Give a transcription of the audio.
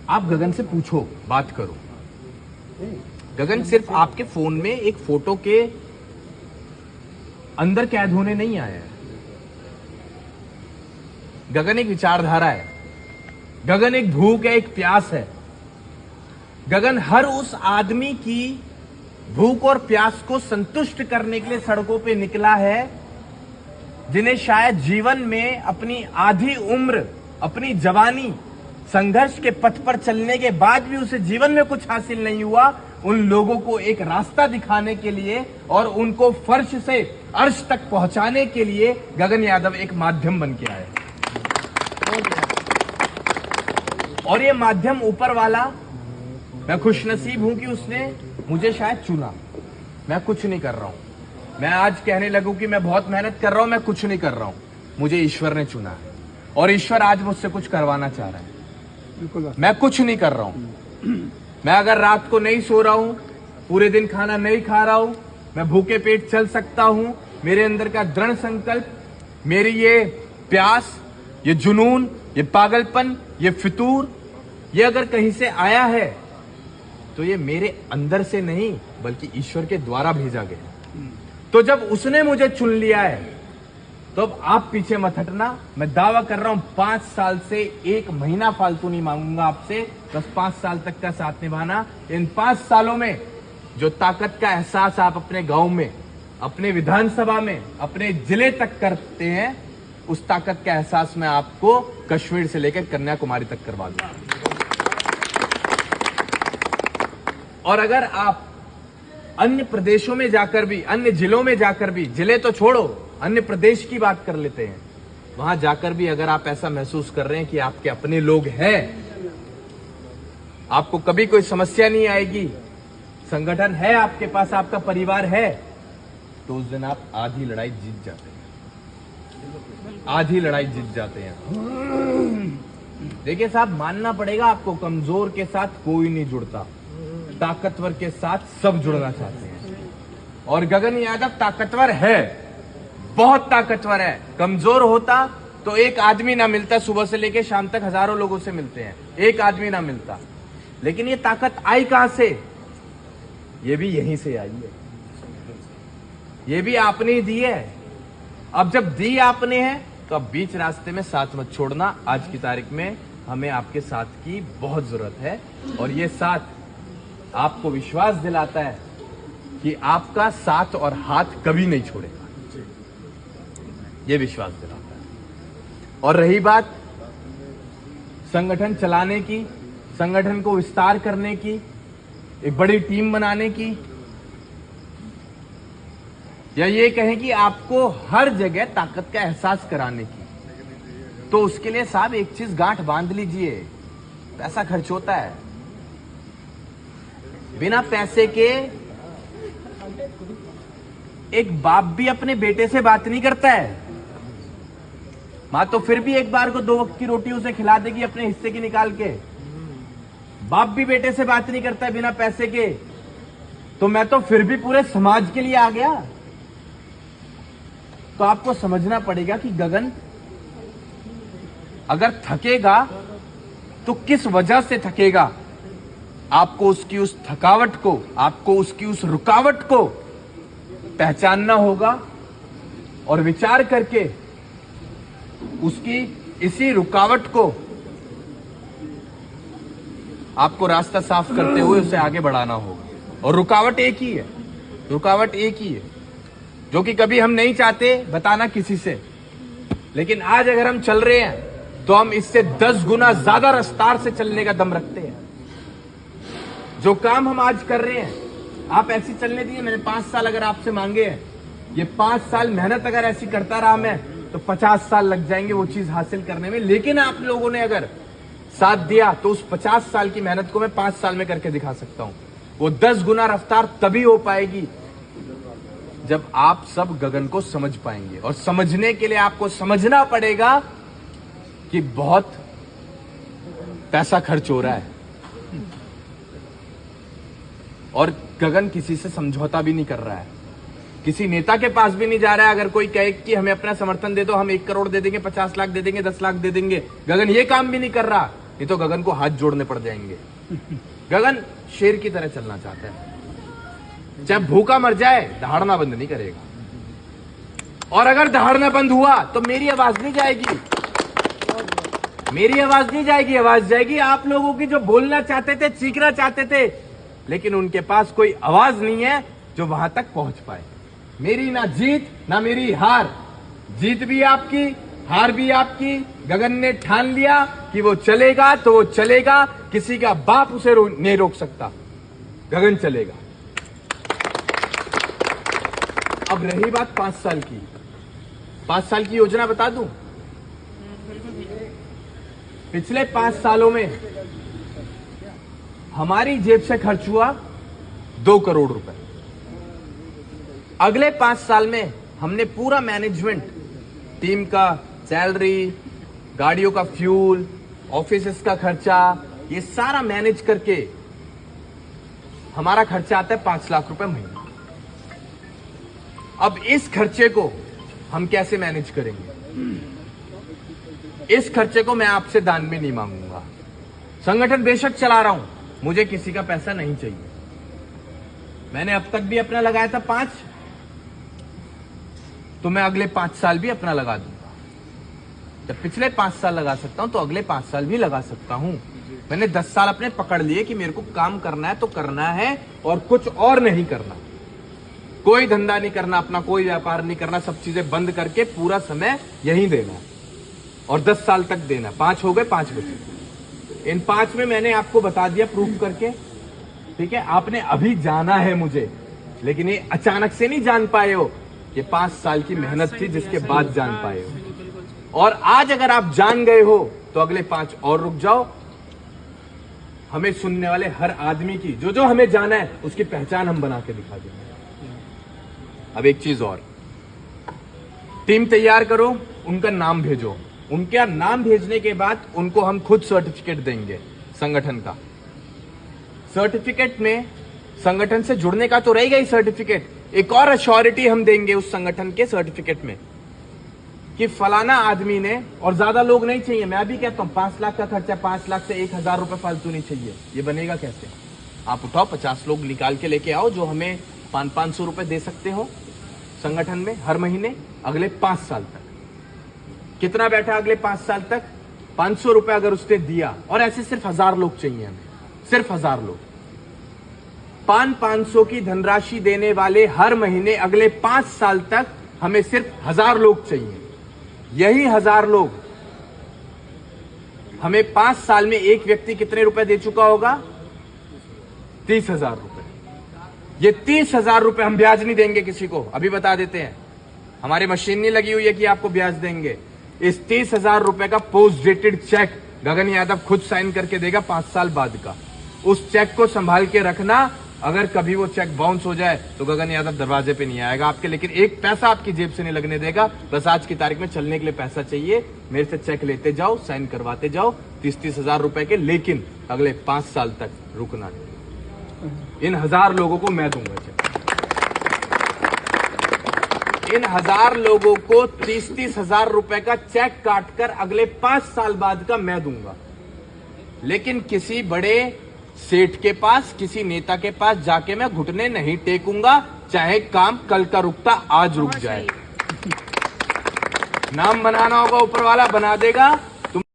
आप गगन से पूछो, बात करो। गगन सिर्फ आपके फोन में एक फोटो के अंदर कैद होने नहीं आया है। गगन एक विचारधारा है, गगन एक भूख है, एक प्यास है। गगन हर उस आदमी की भूख और प्यास को संतुष्ट करने के लिए सड़कों पे निकला है, जिन्हें शायद जीवन में अपनी आधी उम्र, अपनी जवानी संघर्ष के पथ पर चलने के बाद भी उसे जीवन में कुछ हासिल नहीं हुआ। उन लोगों को एक रास्ता दिखाने के लिए और उनको फर्श से अर्श तक पहुंचाने के लिए गगन यादव एक माध्यम बन के आए। और ये माध्यम ऊपर वाला, मैं खुशनसीब हूं कि उसने मुझे शायद चुना। मैं कुछ नहीं कर रहा हूं। मैं आज कहने लगूं कि मैं बहुत मेहनत कर रहा हूं, मैं कुछ नहीं कर रहा हूं। मुझे ईश्वर ने चुना है और ईश्वर आज मुझसे कुछ करवाना चाह रहा है। मैं कुछ नहीं कर रहा हूं। मैं अगर रात को नहीं सो रहा हूं, पूरे दिन खाना नहीं खा रहा हूं, मैं भूखे पेट चल सकता हूं। मेरे अंदर का दृढ़ संकल्प, मेरी ये प्यास, ये जुनून, ये पागलपन, ये फितूर, ये अगर कहीं से आया है तो ये मेरे अंदर से नहीं बल्कि ईश्वर के द्वारा भेजा गया। तो जब उसने मुझे चुन लिया है तो अब आप पीछे मत हटना। मैं दावा कर रहा हूं 5 साल से 1 महीना फालतू नहीं मांगूंगा आपसे, बस 5 साल तक का साथ निभाना। इन 5 सालों में जो ताकत का एहसास आप अपने गांव में, अपने विधानसभा में, अपने जिले तक करते हैं, उस ताकत का एहसास मैं आपको कश्मीर से लेकर कन्याकुमारी तक करवा दूंगा। और अगर आप अन्य प्रदेशों में जाकर भी, अन्य जिलों में जाकर भी, जिले तो छोड़ो, अन्य प्रदेश की बात कर लेते हैं, वहां जाकर भी अगर आप ऐसा महसूस कर रहे हैं कि आपके अपने लोग हैं, आपको कभी कोई समस्या नहीं आएगी, संगठन है आपके पास, आपका परिवार है, तो उस दिन आप आधी लड़ाई जीत जाते हैं। आधी लड़ाई जीत जाते हैं। देखिए साहब, मानना पड़ेगा आपको, कमजोर के साथ कोई नहीं जुड़ता, ताकतवर के साथ सब जुड़ना चाहते हैं। और गगन यादव ताकतवर है, बहुत ताकतवर है। कमजोर होता तो एक आदमी ना मिलता, सुबह से लेकर शाम तक हजारों लोगों से मिलते हैं, एक आदमी ना मिलता। लेकिन ये ताकत आई कहां से? ये भी यहीं से आई है, ये भी आपने ही दी है। अब जब दी आपने है तो अब बीच रास्ते में साथ मत छोड़ना। आज की तारीख में हमें आपके साथ की बहुत जरूरत है और ये साथ आपको विश्वास दिलाता है कि आपका साथ और हाथ कभी नहीं छोड़ेगा, ये विश्वास दिलाता है। और रही बात संगठन चलाने की, संगठन को विस्तार करने की, एक बड़ी टीम बनाने की, या ये कहें कि आपको हर जगह ताकत का एहसास कराने की, तो उसके लिए साहब एक चीज गांठ बांध लीजिए, पैसा खर्च होता है। बिना पैसे के एक बाप भी अपने बेटे से बात नहीं करता है। मां तो फिर भी एक बार को 2 वक्त की रोटी उसे खिला देगी अपने हिस्से की निकाल के। बाप भी बेटे से बात नहीं करता है बिना पैसे के। तो मैं तो फिर भी पूरे समाज के लिए आ गया। तो आपको समझना पड़ेगा कि गगन अगर थकेगा तो किस वजह से थकेगा। आपको उसकी उस थकावट को, आपको उसकी उस रुकावट को पहचानना होगा और विचार करके उसकी इसी रुकावट को आपको रास्ता साफ करते हुए उसे आगे बढ़ाना होगा। और रुकावट एक ही है, रुकावट एक ही है, जो कि कभी हम नहीं चाहते बताना किसी से। लेकिन आज अगर हम चल रहे हैं तो हम इससे 10 गुना ज्यादा रफ्तार से चलने का दम रखते हैं। जो काम हम आज कर रहे हैं, आप ऐसी चलने दिए। मैंने 5 साल अगर आपसे मांगे हैं, ये 5 साल मेहनत अगर ऐसी करता रहा मैं, तो 50 साल लग जाएंगे वो चीज हासिल करने में। लेकिन आप लोगों ने अगर साथ दिया तो उस 50 साल की मेहनत को मैं 5 साल में करके दिखा सकता हूं। वो 10 गुना रफ्तार तभी हो पाएगी जब आप सब गगन को समझ पाएंगे। और समझने के लिए आपको समझना पड़ेगा कि बहुत पैसा खर्च हो रहा है और गगन किसी से समझौता भी नहीं कर रहा है, किसी नेता के पास भी नहीं जा रहा है। अगर कोई कहे कि हमें अपना समर्थन दे दो, हम 1 करोड़ दे देंगे, 50 लाख दे देंगे, 10 लाख दे देंगे, गगन ये काम भी नहीं कर रहा। नहीं तो गगन को हाथ जोड़ने पड़ जाएंगे। गगन शेर की तरह चलना चाहता है, चाहे भूखा मर जाए दहाड़ना बंद नहीं करेगा। और अगर दहाड़ना बंद हुआ तो मेरी आवाज नहीं जाएगी, मेरी आवाज नहीं जाएगी, आवाज जाएगी आप लोगों की जो बोलना चाहते थे, चीखना चाहते थे, लेकिन उनके पास कोई आवाज नहीं है जो वहां तक पहुंच पाए। मेरी ना जीत ना मेरी हार, जीत भी आपकी, हार भी आपकी। गगन ने ठान लिया कि वो चलेगा तो वो चलेगा, किसी का बाप उसे नहीं रोक सकता, गगन चलेगा। अब रही बात 5 साल की, 5 साल की योजना बता दूं। पिछले 5 सालों में हमारी जेब से खर्च हुआ 2 करोड़ रुपए। अगले 5 साल में हमने पूरा मैनेजमेंट, टीम का सैलरी, गाड़ियों का फ्यूल, ऑफिस का खर्चा, ये सारा मैनेज करके हमारा खर्चा आता है 5 लाख रुपए महीना। अब इस खर्चे को हम कैसे मैनेज करेंगे? इस खर्चे को मैं आपसे दान में नहीं मांगूंगा। संगठन बेशक चला रहा हूं, मुझे किसी का पैसा नहीं चाहिए। मैंने अब तक भी अपना लगाया था 5, तो मैं अगले 5 साल भी अपना लगा दूंगा। जब पिछले 5 साल लगा सकता हूं तो अगले 5 साल भी लगा सकता हूं। मैंने 10 साल अपने पकड़ लिए कि मेरे को काम करना है तो करना है और कुछ और नहीं करना। कोई धंधा नहीं करना, अपना कोई व्यापार नहीं करना, सब चीजें बंद करके पूरा समय यहीं देना है और 10 साल तक देना। 5 हो गए, 5 बचे। इन 5 में मैंने आपको बता दिया प्रूफ करके, ठीक है। आपने अभी जाना है मुझे, लेकिन ये अचानक से नहीं जान पाए हो, ये 5 साल की मेहनत थी जिसके बाद जान पाए हो। और आज अगर आप जान गए हो तो अगले 5 और रुक जाओ। हमें सुनने वाले हर आदमी की जो जो हमें जाना है उसकी पहचान हम बना के दिखा देंगे। अब एक चीज और, टीम तैयार करो, उनका नाम भेजो। उनका नाम भेजने के बाद उनको हम खुद सर्टिफिकेट देंगे संगठन का। सर्टिफिकेट में संगठन से जुड़ने का तो रहेगा ही सर्टिफिकेट, एक और अश्योरिटी हम देंगे उस संगठन के सर्टिफिकेट में कि फलाना आदमी ने, और ज्यादा लोग नहीं चाहिए। मैं अभी कहता हूं 5 लाख का खर्चा, 5 लाख से 1000 रुपए फालतू नहीं चाहिए। ये बनेगा कैसे? आप उठाओ, 50 लोग निकाल के लेके आओ जो हमें 500 रुपए दे सकते हो संगठन में हर महीने अगले 5 साल तक। कितना बैठा अगले 5 साल तक? 500 रुपए अगर उसने दिया, और ऐसे सिर्फ 1000 लोग चाहिए हमें, सिर्फ 1000 लोग। 500 की धनराशि देने वाले हर महीने अगले 5 साल तक हमें सिर्फ 1000 लोग चाहिए। यही 1000 लोग हमें 5 साल में एक व्यक्ति कितने रुपए दे चुका होगा? 30,000 रुपए। ये 30,000 रुपए हम ब्याज नहीं देंगे किसी को, अभी बता देते हैं। हमारी मशीन नहीं लगी हुई है कि आपको ब्याज देंगे। इस 30,000 रुपए का पोस्ट डेटेड चेक गगन यादव खुद साइन करके देगा 5 साल बाद का। उस चेक को संभाल के रखना, अगर कभी वो चेक बाउंस हो जाए तो गगन यादव दरवाजे पे नहीं आएगा आपके, लेकिन एक पैसा आपकी जेब से नहीं लगने देगा। बस आज की तारीख में चलने के लिए पैसा चाहिए, मेरे से चेक लेते जाओ, साइन करवाते जाओ 30,000 रुपए के, लेकिन अगले 5 साल तक रुकना नहीं। इन 1000 लोगों को मैं दूंगा चेक। इन 1000 लोगों को 30,000 रुपए का चेक काटकर अगले 5 साल बाद का मैं दूंगा। लेकिन किसी बड़े सेठ के पास, किसी नेता के पास जाके मैं घुटने नहीं टेकूंगा, चाहे काम कल का रुकता आज रुक जाए। नाम बनाना होगा ऊपर वाला बना देगा,